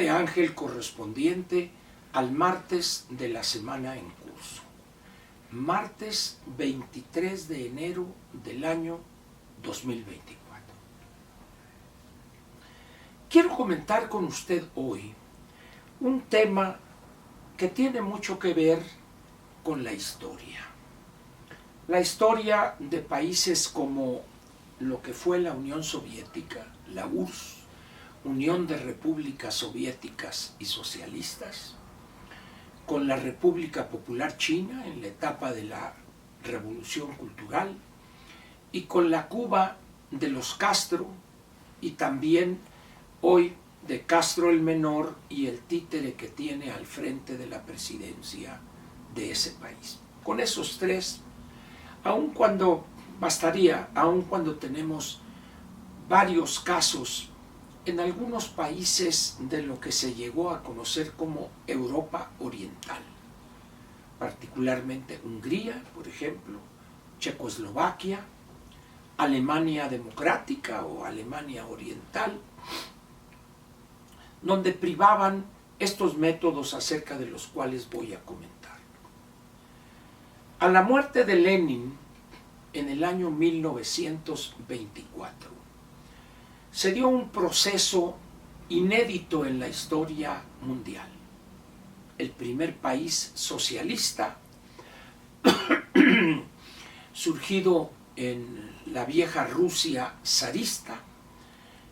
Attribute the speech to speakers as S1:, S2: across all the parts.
S1: de Ángel correspondiente al martes de la semana en curso. Martes 23 de enero del año 2024. Quiero comentar con usted hoy un tema que tiene mucho que ver con la historia. La historia de países como lo que fue la Unión Soviética, la URSS, Unión de Repúblicas Soviéticas y Socialistas, con la República Popular China en la etapa de la Revolución Cultural y con la Cuba de los Castro y también hoy de Castro el Menor y el títere que tiene al frente de la presidencia de ese país. Con esos tres, aun cuando tenemos varios casos en algunos países de lo que se llegó a conocer como Europa Oriental, particularmente Hungría, por ejemplo, Checoslovaquia, Alemania Democrática o Alemania Oriental, donde privaban estos métodos acerca de los cuales voy a comentar. A la muerte de Lenin en el año 1924, se dio un proceso inédito en la historia mundial. El primer país socialista, surgido en la vieja Rusia zarista,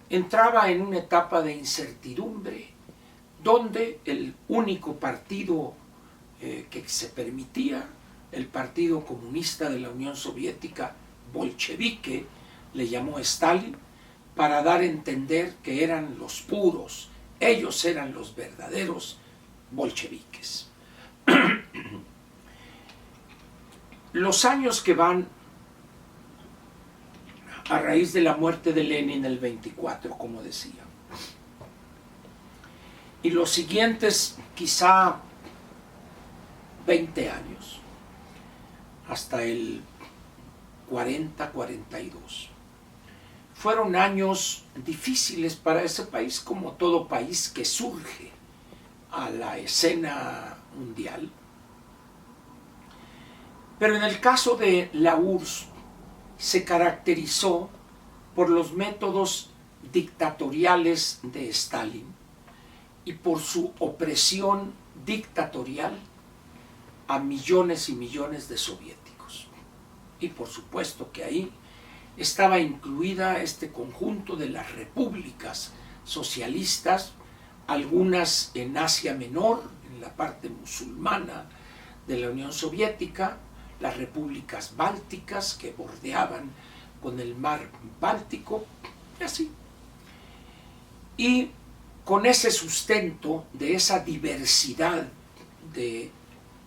S1: entraba en una etapa de incertidumbre donde el único partido que se permitía, el Partido Comunista de la Unión Soviética, bolchevique, le llamó Stalin, para dar a entender que eran los puros, ellos eran los verdaderos bolcheviques. Los años que van a raíz de la muerte de Lenin en el 24, como decía, y los siguientes quizá 20 años, hasta el 40-42, fueron años difíciles para ese país, como todo país que surge a la escena mundial. Pero en el caso de la URSS se caracterizó por los métodos dictatoriales de Stalin y por su opresión dictatorial a millones y millones de soviéticos. Y por supuesto que ahí estaba incluida este conjunto de las repúblicas socialistas, algunas en Asia Menor, en la parte musulmana de la Unión Soviética, las repúblicas bálticas que bordeaban con el mar Báltico, y así. Y con ese sustento de esa diversidad de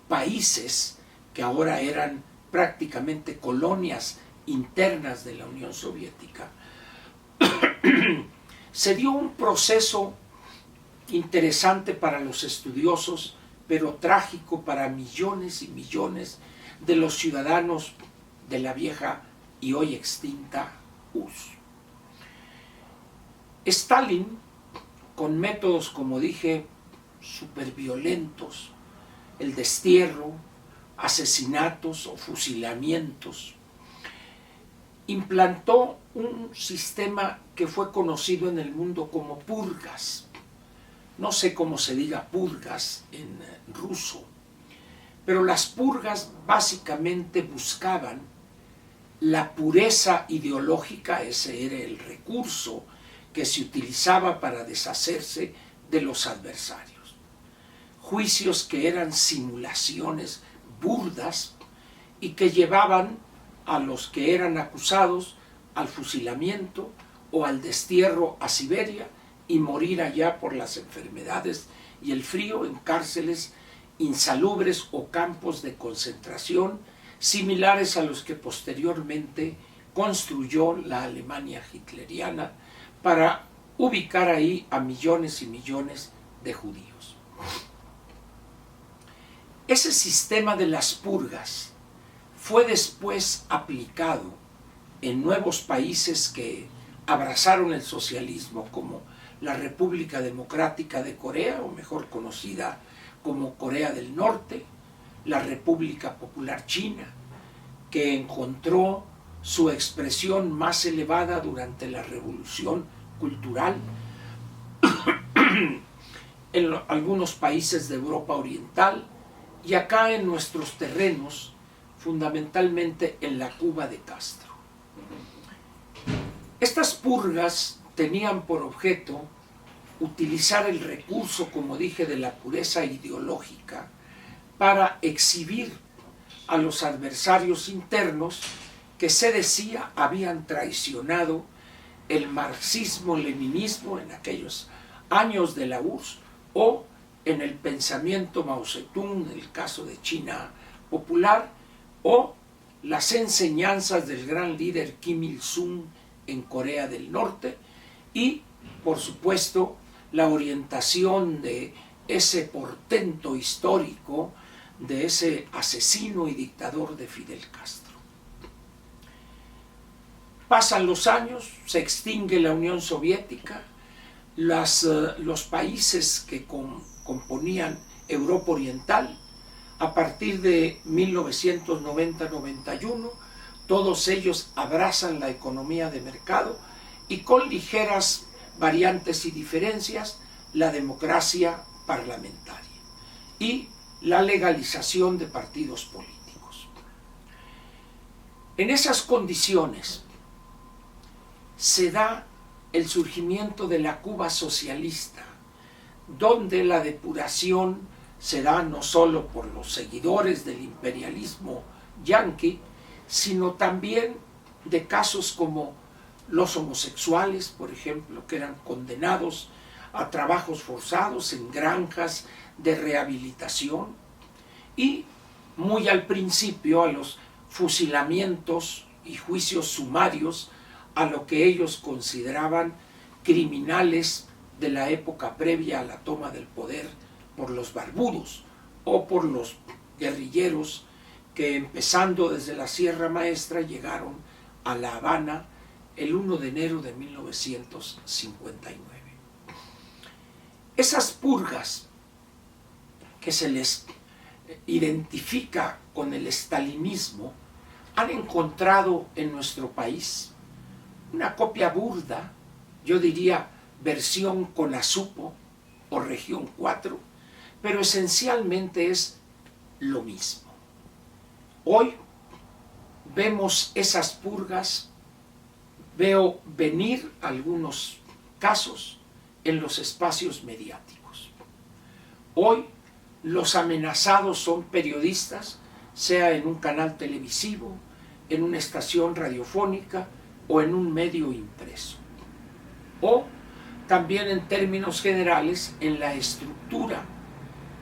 S1: países que ahora eran prácticamente colonias internas de la Unión Soviética, se dio un proceso interesante para los estudiosos, pero trágico para millones y millones de los ciudadanos de la vieja y hoy extinta URSS. Stalin, con métodos, como dije, superviolentos, el destierro, asesinatos o fusilamientos, implantó un sistema que fue conocido en el mundo como purgas. No sé cómo se diga purgas en ruso, pero las purgas básicamente buscaban la pureza ideológica. Ese era el recurso que se utilizaba para deshacerse de los adversarios. Juicios que eran simulaciones burdas y que llevaban a los que eran acusados al fusilamiento o al destierro a Siberia y morir allá por las enfermedades y el frío en cárceles insalubres o campos de concentración similares a los que posteriormente construyó la Alemania hitleriana para ubicar ahí a millones y millones de judíos. Ese sistema de las purgas fue después aplicado en nuevos países que abrazaron el socialismo, como la República Democrática de Corea, o mejor conocida como Corea del Norte, la República Popular China, que encontró su expresión más elevada durante la Revolución Cultural, en algunos países de Europa Oriental y acá en nuestros terrenos, fundamentalmente en la Cuba de Castro. Estas purgas tenían por objeto utilizar el recurso, como dije, de la pureza ideológica para exhibir a los adversarios internos que se decía habían traicionado el marxismo-leninismo en aquellos años de la URSS o en el pensamiento Mao Zedong, en el caso de China popular, o las enseñanzas del gran líder Kim Il-sung en Corea del Norte y, por supuesto, la orientación de ese portento histórico de ese asesino y dictador de Fidel Castro. Pasan los años, se extingue la Unión Soviética, los países que componían Europa Oriental, a partir de 1990-91, todos ellos abrazan la economía de mercado y con ligeras variantes y diferencias, la democracia parlamentaria y la legalización de partidos políticos. En esas condiciones se da el surgimiento de la Cuba socialista, donde la depuración se da no solo por los seguidores del imperialismo yanqui, sino también de casos como los homosexuales, por ejemplo, que eran condenados a trabajos forzados en granjas de rehabilitación y muy al principio a los fusilamientos y juicios sumarios a lo que ellos consideraban criminales de la época previa a la toma del poder por los barbudos o por los guerrilleros que empezando desde la Sierra Maestra llegaron a La Habana el 1 de enero de 1959. Esas purgas que se les identifica con el estalinismo han encontrado en nuestro país una copia burda, yo diría versión Conazupo o región 4, pero esencialmente es lo mismo. Hoy vemos esas purgas, veo venir algunos casos en los espacios mediáticos. Hoy los amenazados son periodistas, sea en un canal televisivo, en una estación radiofónica o en un medio impreso. O también en términos generales en la estructura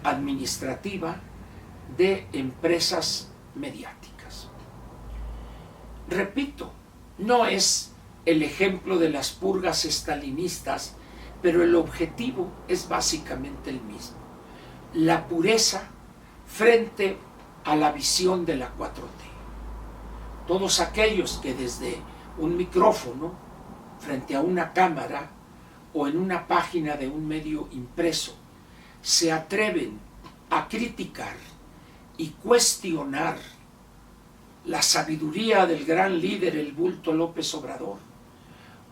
S1: administrativa de empresas mediáticas. Repito, no es el ejemplo de las purgas estalinistas, pero el objetivo es básicamente el mismo: la pureza frente a la visión de la 4T. Todos aquellos que desde un micrófono, frente a una cámara o en una página de un medio impreso, se atreven a criticar y cuestionar la sabiduría del gran líder, el bulto López Obrador,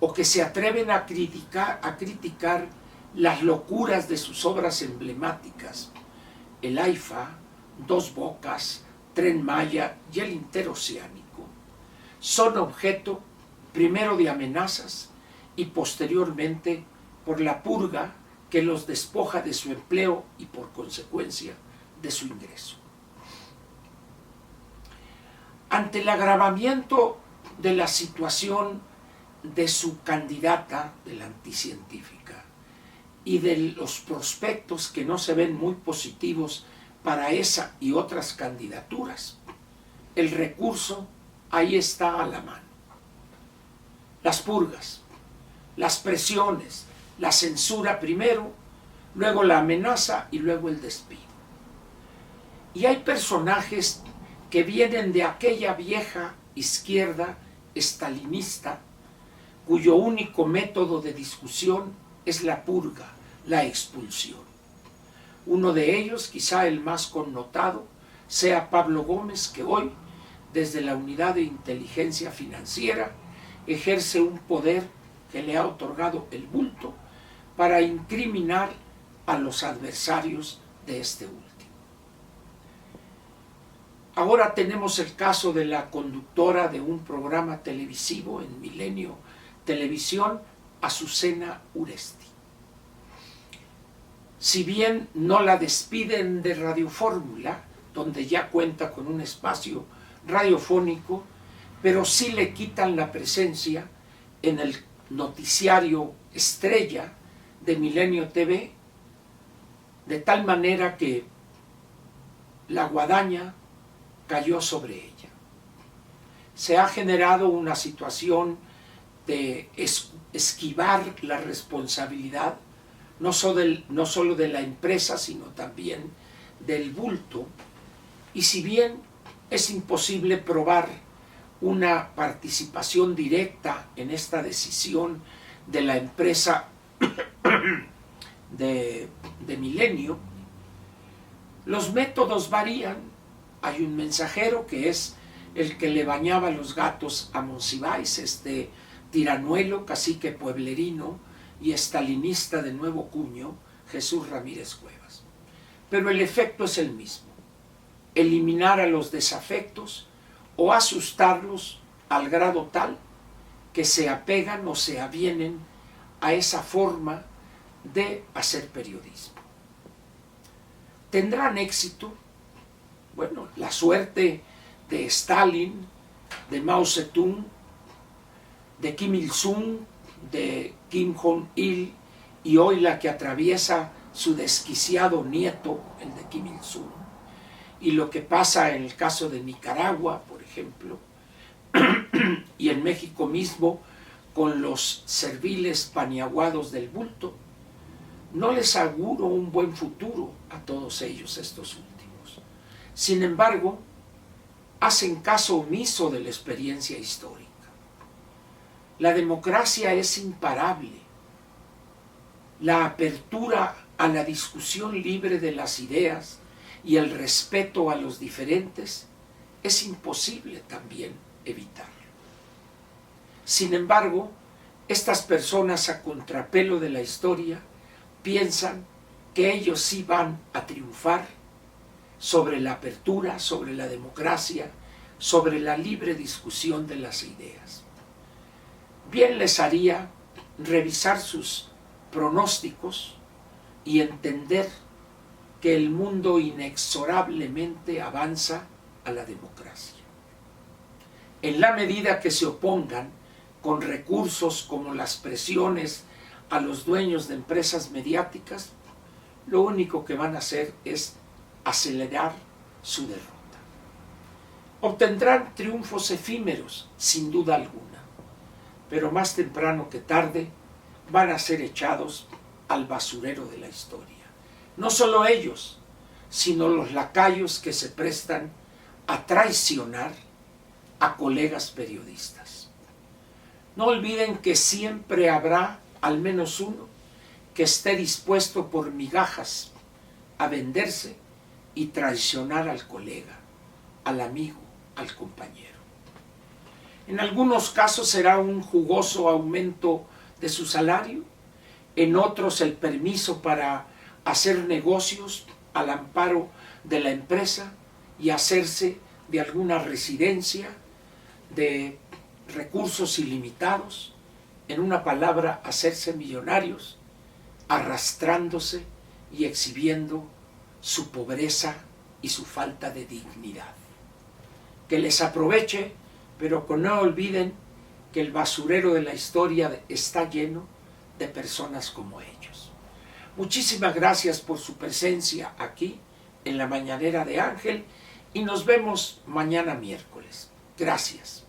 S1: o que se atreven a criticar las locuras de sus obras emblemáticas, el AIFA, Dos Bocas, Tren Maya y el Interoceánico, son objeto primero de amenazas y posteriormente por la purga que los despoja de su empleo y por consecuencia de su ingreso. Ante el agravamiento de la situación de su candidata, de la anticientífica, y de los prospectos que no se ven muy positivos para esa y otras candidaturas, el recurso ahí está a la mano. Las purgas, las presiones, la censura primero, luego la amenaza y luego el despido. Y hay personajes que vienen de aquella vieja izquierda estalinista, cuyo único método de discusión es la purga, la expulsión. Uno de ellos, quizá el más connotado, sea Pablo Gómez, que hoy, desde la Unidad de Inteligencia Financiera, ejerce un poder que le ha otorgado el bulto para incriminar a los adversarios de este último. Ahora tenemos el caso de la conductora de un programa televisivo en Milenio Televisión, Azucena Uresti. Si bien no la despiden de Radio Fórmula, donde ya cuenta con un espacio radiofónico, pero sí le quitan la presencia en el noticiario estrella de Milenio TV, de tal manera que la guadaña cayó sobre ella. Se ha generado una situación de esquivar la responsabilidad, no solo de la empresa, sino también del bulto, y si bien es imposible probar una participación directa en esta decisión de la empresa de Milenio, los métodos varían. Hay un mensajero que es el que le bañaba los gatos a Monsiváis, este tiranuelo, cacique pueblerino y estalinista de nuevo cuño, Jesús Ramírez Cuevas. Pero el efecto es el mismo: eliminar a los desafectos o asustarlos al grado tal que se apegan o se avienen a esa forma de hacer periodismo. ¿Tendrán éxito? Bueno, la suerte de Stalin, de Mao Zedong, de Kim Il-sung, de Kim Jong-il, y hoy la que atraviesa su desquiciado nieto, el de Kim Il-sung, y lo que pasa en el caso de Nicaragua, por ejemplo, y en México mismo con los serviles paniaguados del bulto, no les auguro un buen futuro a todos ellos, estos últimos. Sin embargo, hacen caso omiso de la experiencia histórica. La democracia es imparable. La apertura a la discusión libre de las ideas y el respeto a los diferentes es imposible también evitarlo. Sin embargo, estas personas a contrapelo de la historia piensan que ellos sí van a triunfar sobre la apertura, sobre la democracia, sobre la libre discusión de las ideas. Bien les haría revisar sus pronósticos y entender que el mundo inexorablemente avanza a la democracia. En la medida que se opongan con recursos como las presiones a los dueños de empresas mediáticas, lo único que van a hacer es acelerar su derrota. Obtendrán triunfos efímeros, sin duda alguna, pero más temprano que tarde van a ser echados al basurero de la historia. No solo ellos, sino los lacayos que se prestan a traicionar a colegas periodistas. No olviden que siempre habrá al menos uno que esté dispuesto por migajas a venderse y traicionar al colega, al amigo, al compañero. En algunos casos será un jugoso aumento de su salario, en otros el permiso para hacer negocios al amparo de la empresa y hacerse de alguna residencia, de recursos ilimitados, en una palabra, hacerse millonarios, arrastrándose y exhibiendo su pobreza y su falta de dignidad. Que les aproveche, pero que no olviden que el basurero de la historia está lleno de personas como ellos. Muchísimas gracias por su presencia aquí en la Mañanera de Ángel y nos vemos mañana miércoles. Gracias.